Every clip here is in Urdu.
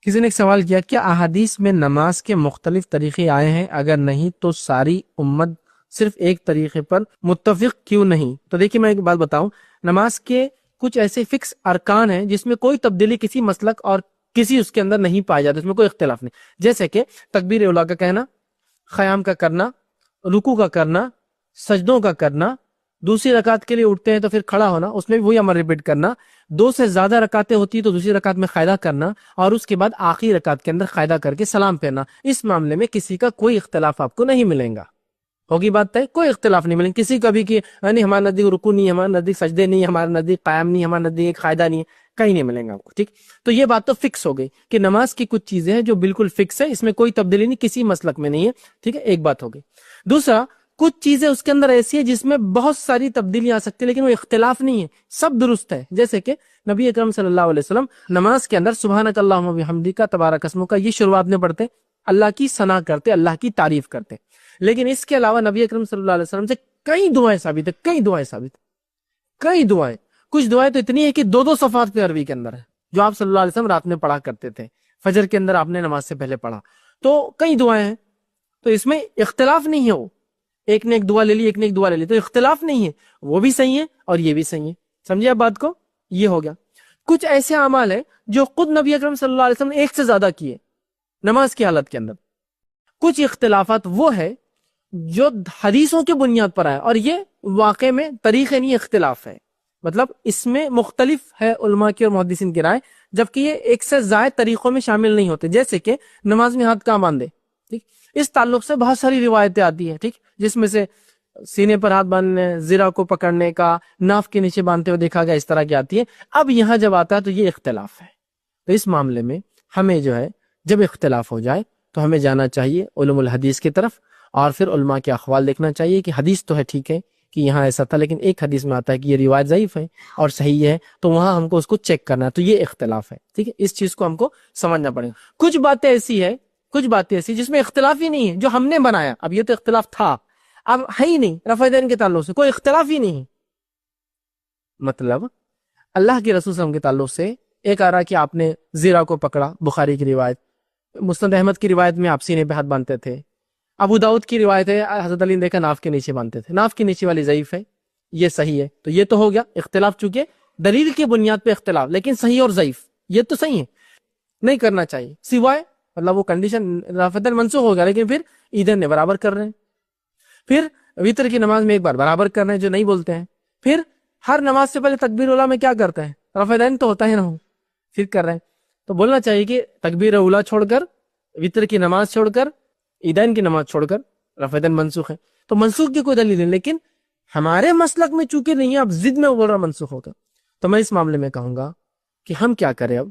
کسی نے ایک سوال کیا کیا احادیث میں نماز کے مختلف طریقے آئے ہیں؟ اگر نہیں تو ساری امت صرف ایک طریقے پر متفق کیوں نہیں؟ تو دیکھیے میں ایک بات بتاؤں، نماز کے کچھ ایسے فکس ارکان ہیں جس میں کوئی تبدیلی کسی مسلک اور کسی اس کے اندر نہیں پائی جاتی، اس میں کوئی اختلاف نہیں. جیسے کہ تکبیر اولیٰ کا کہنا، قیام کا کرنا، رکوع کا کرنا، سجدوں کا کرنا، دوسری رکعت کے لیے اٹھتے ہیں تو پھر کھڑا ہونا، اس میں بھی وہی عمل ریپیٹ کرنا، 2 سے زیادہ رکعتیں ہوتی تو دوسری رکعت میں قاعدہ کرنا، اور اس کے بعد آخری رکعت کے اندر قاعدہ کر کے سلام پھیرنا. اس معاملے میں کسی کا کوئی اختلاف آپ کو نہیں ملے گا. ہوگی بات طے، کوئی اختلاف نہیں ملے گا کسی کا بھی کہ نہیں ہمارے نزدیک رکوع نہیں، ہمارے نزدیک سجدے نہیں، ہمارے نزدیک قیام نہیں، ہمارے نزدیک قاعدہ نہیں، کہیں نہیں ملیں گا آپ کو. ٹھیک، تو یہ بات تو فکس ہو گئی کہ نماز کی کچھ چیزیں ہیں جو بالکل فکس ہے، اس میں کوئی تبدیلی نہیں، کسی مسلک میں نہیں ہے. ٹھیک ہے، ایک بات ہو گئی. دوسرا، کچھ چیزیں اس کے اندر ایسی ہیں جس میں بہت ساری تبدیلیاں آ سکتی ہیں لیکن وہ اختلاف نہیں ہے، سب درست ہے. جیسے کہ نبی اکرم صلی اللہ علیہ وسلم نماز کے اندر سبحانک اللہم و بحمدک تبارک اسمک کا یہ شروعات میں پڑھتے، اللہ کی ثنا کرتے، اللہ کی تعریف کرتے. لیکن اس کے علاوہ نبی اکرم صلی اللہ علیہ وسلم سے کئی دعائیں ثابت ہیں، کئی دعائیں. کچھ دعائیں تو اتنی ہیں کہ 2 صفحات پہ عربی کے اندر ہے جو آپ صلی اللہ علیہ وسلم رات میں پڑھا کرتے تھے، فجر کے اندر آپ نے نماز سے پہلے پڑھا. تو کئی دعائیں ہیں، تو اس میں اختلاف نہیں ہے. وہ ایک نے ایک دعا لے لی، ایک نے ایک دعا لے لی، تو اختلاف نہیں ہے، وہ بھی صحیح ہے اور یہ بھی صحیح ہے. سمجھے آپ بات کو؟ یہ ہو گیا. کچھ ایسے اعمال ہیں جو خود نبی اکرم صلی اللہ علیہ وسلم نے ایک سے زیادہ کیے نماز کی حالت کے اندر. کچھ اختلافات وہ ہے جو حدیثوں کے بنیاد پر آئے، اور یہ واقع میں طریقے نہیں، اختلاف ہے. مطلب اس میں مختلف ہے علماء کی اور محدثین کی رائے، جبکہ یہ ایک سے زائد طریقوں میں شامل نہیں ہوتے. جیسے کہ نماز میں ہاتھ کہاں باندھے، ٹھیک، اس تعلق سے بہت ساری روایتیں آتی ہیں، ٹھیک، جس میں سے سینے پر ہاتھ باندھنے، زرہ کو پکڑنے کا، ناف کے نیچے باندھتے ہوئے دیکھا گیا، اس طرح کی آتی ہے. اب یہاں جب آتا ہے تو یہ اختلاف ہے. تو اس معاملے میں ہمیں جو ہے جب اختلاف ہو جائے تو ہمیں جانا چاہیے علوم الحدیث کی طرف، اور پھر علماء کے اقوال دیکھنا چاہیے کہ حدیث تو ہے ٹھیک ہے کہ یہاں ایسا تھا، لیکن ایک حدیث میں آتا ہے کہ یہ روایت ضعیف ہے اور صحیح ہے، تو وہاں ہم کو اس کو چیک کرنا ہے. تو یہ اختلاف ہے، ٹھیک ہے، اس چیز کو ہم کو سمجھنا پڑے گا. کچھ باتیں ایسی جس میں اختلاف ہی نہیں ہے، جو ہم نے بنایا. اب یہ تو اختلاف تھا، اب ہے ہی نہیں. رفع دین کے تعلق سے کوئی اختلاف ہی نہیں. مطلب اللہ کے رسول صلی اللہ علیہ وسلم کے تعلق سے ایک آ رہا کہ آپ نے زیرہ کو پکڑا، بخاری کی روایت. مسند احمد کی روایت میں آپ سینے پہ ہاتھ باندھتے تھے. ابو داؤد کی روایت ہے حضرت علی نے دیکھا ناف کے نیچے باندھتے تھے. ناف کے نیچے والی ضعیف ہے، یہ صحیح ہے. تو یہ تو ہو گیا اختلاف، چونکہ دلیل کی بنیاد پہ اختلاف، لیکن صحیح اور ضعیف یہ تو صحیح ہے، نہیں کرنا چاہیے. سوائے مطلب وہ کنڈیشن رفع منسوخ ہو گیا، لیکن پھر ادھر نے برابر کر رہے ہیں. پھر وتر کی نماز میں ایک بار برابر کر رہے ہیں جو نہیں بولتے ہیں. پھر ہر نماز سے پہلے تکبیر اولیٰ میں کیا کرتے ہیں؟ رفع دین تو ہوتا ہے نا، پھر کر رہے ہیں. تو بولنا چاہیے کہ تکبیر اولیٰ چھوڑ کر، وتر کی نماز چھوڑ کر، عیدین کی نماز چھوڑ کر رفع دین منسوخ ہے. تو منسوخ کی کوئی دلیل نہیں، لیکن ہمارے مسلک میں چونکہ نہیں ہے، اب ضد میں بول رہا منسوخ ہوگا. تو میں اس معاملے میں کہوں گا کہ ہم کیا کریں اب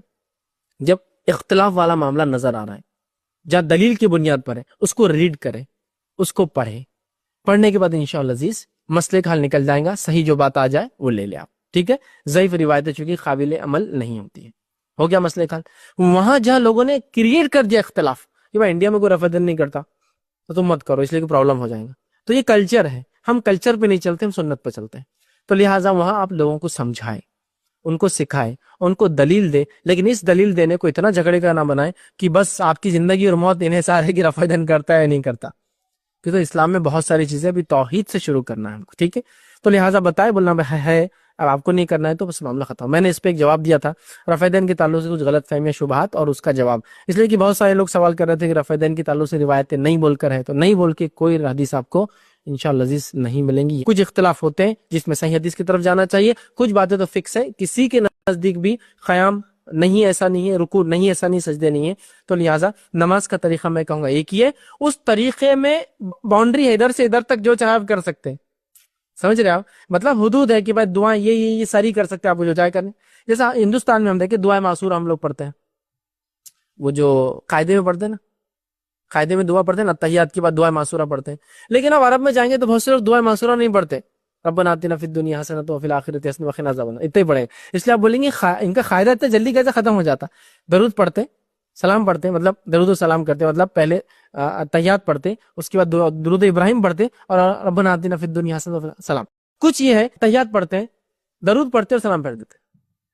جب اختلاف والا معاملہ نظر آ رہا ہے، جہاں دلیل کی بنیاد پر ہے، اس کو ریڈ کریں، اس کو پڑھیں. پڑھنے کے بعد انشاءاللہ عزیز مسئلے کا حل نکل جائے گا. صحیح جو بات آ جائے وہ لے لیں آپ، ٹھیک ہے. ضعیف روایتیں چونکہ قابل عمل نہیں ہوتی ہے. ہو گیا مسئلے کا حل. وہاں جہاں لوگوں نے کریٹ کر دیا اختلاف کہ بھائی انڈیا میں کوئی رفع دین نہیں کرتا تو تم مت کرو، اس لیے کہ پرابلم ہو جائے گا. تو یہ کلچر ہے، ہم کلچر پہ نہیں چلتے، ہم سنت پہ چلتے ہیں. تو لہٰذا وہاں آپ لوگوں کو سمجھائیں، ان کو سکھائیں، ان کو دلیل دے، لیکن اس دلیل دینے کو اتنا جھگڑے کا نہ بنائیں کہ بس آپ کی زندگی اور موت انحصار ہے کہ رفع دین کرتا ہے یا نہیں کرتا. کیونکہ اسلام میں بہت ساری چیزیں ابھی توحید سے شروع کرنا ہے ہم کو، ٹھیک ہے. تو لہٰذا بتائے بولنا ہے، اب آپ کو نہیں کرنا ہے تو بس معاملہ ختم. میں نے اس پہ ایک جواب دیا تھا رفع دین کے تعلق سے کچھ غلط فہمیاں، شبہات، اور اس کا جواب اس لیے کہ بہت سارے لوگ سوال کر رہے تھے کہ رفع دین کے تعلق سے روایتیں نہیں بول کر ہے، تو نہیں بول کے کوئی حدیث آپ کو انشاءاللہ عزیز نہیں ملیں گی. کچھ اختلاف ہوتے ہیں جس میں صحیح حدیث کی طرف جانا چاہیے، کچھ باتیں تو فکس ہے. کسی کے نزدیک بھی قیام نہیں ایسا نہیں ہے، رکوع نہیں ایسا نہیں، سجدے نہیں ہے. تو لہٰذا نماز کا طریقہ میں کہوں گا ایک ہی ہے. اس طریقے میں باؤنڈری ہے، ادھر سے ادھر تک جو چاہے آپ کر سکتے ہیں. سمجھ رہے آپ؟ مطلب حدود ہے کہ بھائی دعائیں یہ ساری کر سکتے ہیں آپ جو چاہے کریں. جیسا ہندوستان میں ہم دیکھیں دعائیں معصورہ ہم لوگ پڑھتے ہیں، وہ جو قاعدے میں پڑھتے ہیں نا، قاعدے میں دعا پڑھتے ہیں نا، تحیات کے بعد دعائیں معصورہ پڑھتے ہیں. لیکن اب عرب میں جائیں گے تو بہت سے لوگ دعائیں معصورہ نہیں پڑھتے. ربنا آتنا فی الدنیا حسنۃ وفی الآخرۃ حسنۃ وقنا عذاب النار، اتنے ہی پڑھیں. اس لیے آپ بولیں گے ان کا قاعدہ اتنا جلدی کیسے ختم ہو جاتا. درود پڑھتے، سلام پڑھتے، مطلب درود و سلام کرتے، مطلب پہلے تحیات پڑھتے، اس کے بعد درود ابراہیم پڑھتے اور ربنا آتنا فی الدنیا حسنۃ وفی السلام. کچھ یہ ہے تحیات پڑھتے ہیں، درود پڑھتے اور سلام پھیر دیتے.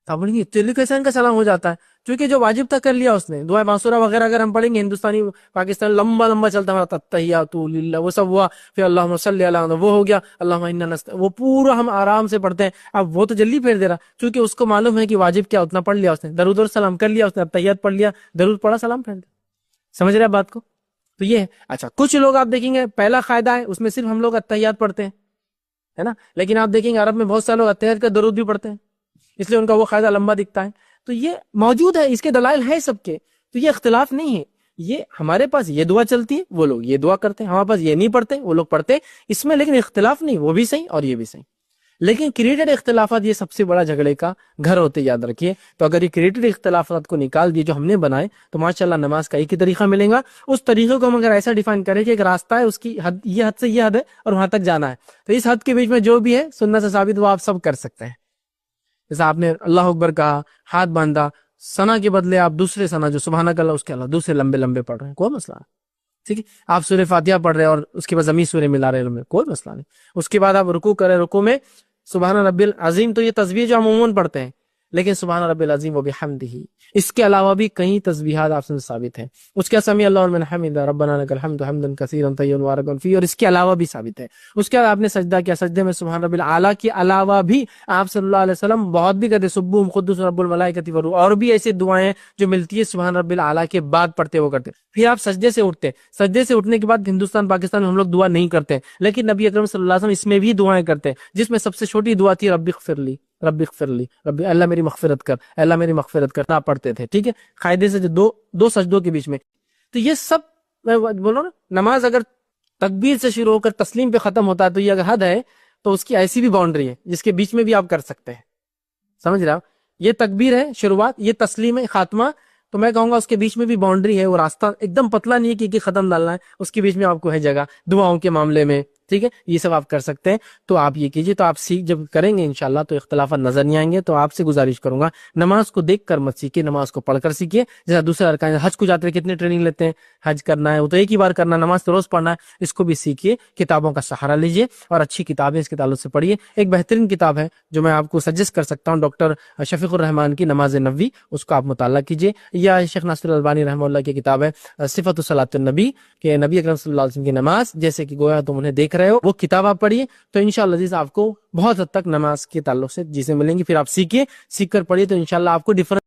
تو آپ بولیں گے اتنے کیسے ان کا سلام ہو جاتا ہے؟ کیونکہ جو واجب تھا کر لیا اس نے. دعائے معصورہ وغیرہ اگر ہم پڑھیں گے ہندوستانی پاکستان لمبا لمبا چلتا ہے تحیات للہ وہ سب ہوا, پھر اللہم صلی علی وہ ہو گیا, اللہم انا وہ پورا ہم آرام سے پڑھتے ہیں. اب وہ تو جلدی پھیر دے رہا کیونکہ اس کو معلوم ہے کہ واجب کیا اتنا پڑھ لیا اس نے, درود اور سلام کر لیا اس نے, تحیات پڑھ لیا, درود پڑھا, سلام پھیر دیا. سمجھ رہے بات کو؟ تو یہ ہے. اچھا کچھ لوگ آپ دیکھیں گے پہلا قاعدہ ہے اس میں صرف ہم لوگ التحیات پڑھتے ہیں, ہے نا, لیکن آپ دیکھیں گے عرب میں بہت سارے لوگ التحیات کا درود بھی پڑھتے ہیں, اس لیے ان کا وہ قاعدہ لمبا دکھتا ہے. تو یہ موجود ہے, اس کے دلائل ہے سب کے, تو یہ اختلاف نہیں ہے. یہ ہمارے پاس یہ دعا چلتی ہے, وہ لوگ یہ دعا کرتے ہیں, ہمارے پاس یہ نہیں پڑھتے, وہ لوگ پڑھتے ہیں, اس میں لیکن اختلاف نہیں, وہ بھی صحیح اور یہ بھی صحیح. لیکن کریٹڈ اختلافات یہ سب سے بڑا جھگڑے کا گھر ہوتے, یاد رکھیے. تو اگر یہ کریٹڈ اختلافات کو نکال دیے جو ہم نے بنائے تو ماشاءاللہ نماز کا ایک ہی طریقہ ملے گا. اس طریقے کو ہم اگر ایسا ڈیفائن کریں کہ ایک راستہ ہے, اس کی حد, یہ حد سے یہ حد ہے اور وہاں تک جانا ہے, تو اس حد کے بیچ میں جو بھی ہے سنت سے ثابت وہ آپ سب کر سکتے ہیں. جیسا آپ نے اللہ اکبر کہا, ہاتھ باندھا, ثنا کے بدلے آپ دوسرے ثنا جو سبحانک اللہ اس کے اللہ دوسرے لمبے لمبے پڑھ رہے ہیں, کوئی مسئلہ نہیں. ٹھیک ہے, آپ سورہ فاتحہ پڑھ رہے ہیں اور اس کے بعد ضمیر سورہ ملا رہے ہیں, کوئی مسئلہ نہیں. اس کے بعد آپ رکوع کریں, رکوع میں سبحان ربی العظیم, تو یہ تسبیح جو ہم عموماً پڑھتے ہیں, لیکن سبحان ربی العظیم و بحمدہ, اس کے علاوہ بھی کئی تسبیحات آپ سے ثابت ہیں. اس کے سمیع اللہ لمن حمدہ ربنا لک الحمد حمدا کثیرا طیبا مبارکا فیہ, اور اس کے علاوہ بھی ثابت ہے. اس کے بعد آپ نے سجدہ کیا, سجدے میں سبحان ربی الاعلیٰ کے علاوہ بھی آپ صلی اللہ علیہ وسلم بہت بھی کہتے سبوح قدوس رب الملائکۃ والروح, اور بھی ایسی دعائیں جو ملتی ہے سبحان ربی الاعلیٰ کے بعد پڑھتے وہ کرتے. پھر آپ سجدے سے اٹھتے, سجدے سے اٹھنے کے بعد ہندوستان پاکستان میں ہم لوگ دعا نہیں کرتے, لیکن نبی اکرم صلی اللہ علیہ وسلم اس میں بھی دعائیں کرتے, جس میں سب سے چھوٹی دعا تھی رب اغفر لی, رب اغفر لی, رب اللہ میری مغفرت کر, اللہ میری مغفرت کر, نہ پڑھتے تھے. ٹھیک ہے, قاعدے سے جو دو سجدوں کے بیچ میں. تو یہ سب میں بولو نا, نماز اگر تکبیر سے شروع ہو کر تسلیم پہ ختم ہوتا ہے تو یہ اگر حد ہے تو اس کی ایسی بھی باؤنڈری ہے جس کے بیچ میں بھی آپ کر سکتے ہیں. سمجھ رہے ہو, یہ تکبیر ہے شروعات, یہ تسلیم ہے خاتمہ, تو میں کہوں گا اس کے بیچ میں بھی باؤنڈری ہے, وہ راستہ ایک دم پتلا نہیں ہے کہ ختم ڈالنا ہے, اس کے بیچ میں آپ کو ہے جگہ دعاؤں کے معاملے میں. ٹھیک ہے, یہ سب آپ کر سکتے ہیں. تو آپ یہ کیجیے, تو آپ سیکھ جب کریں گے انشاءاللہ تو اختلافات نظر نہیں آئیں گے. تو آپ سے گزارش کروں گا نماز کو دیکھ کر مت سیکھیے, نماز کو پڑھ کر سیکھیے. جیسا دوسرے ارکان, حج کو جاتے ہیں کتنے ٹریننگ لیتے ہیں, حج کرنا ہے وہ تو ایک ہی بار کرنا ہے, نماز تو روز پڑھنا ہے. اس کو بھی سیکھیے, کتابوں کا سہارا لیجیے اور اچھی کتابیں اس کے تعلق سے پڑھیے. ایک بہترین کتاب ہے جو میں آپ کو سجیسٹ کر سکتا ہوں, ڈاکٹر شفیق الرحمان کی نماز نبوی, اس کو آپ مطالعہ کیجیے. یا شیخ ناصر الالبانی رحمہ اللہ کی کتاب ہے صفت صلاۃ النبی, کہ نبی اکرم صلی اللہ علیہ وسلم کی نماز جیسے کہ گویا تم انہیں دیکھ رہے ہو, وہ کتاب آپ پڑھیے. تو انشاءاللہ عزیز آپ کو بہت حد تک نماز کے تعلق سے چیزیں ملیں گی. پھر آپ سیکھیے, سیکھ کر پڑھیے, تو انشاءاللہ آپ کو ڈفرنٹ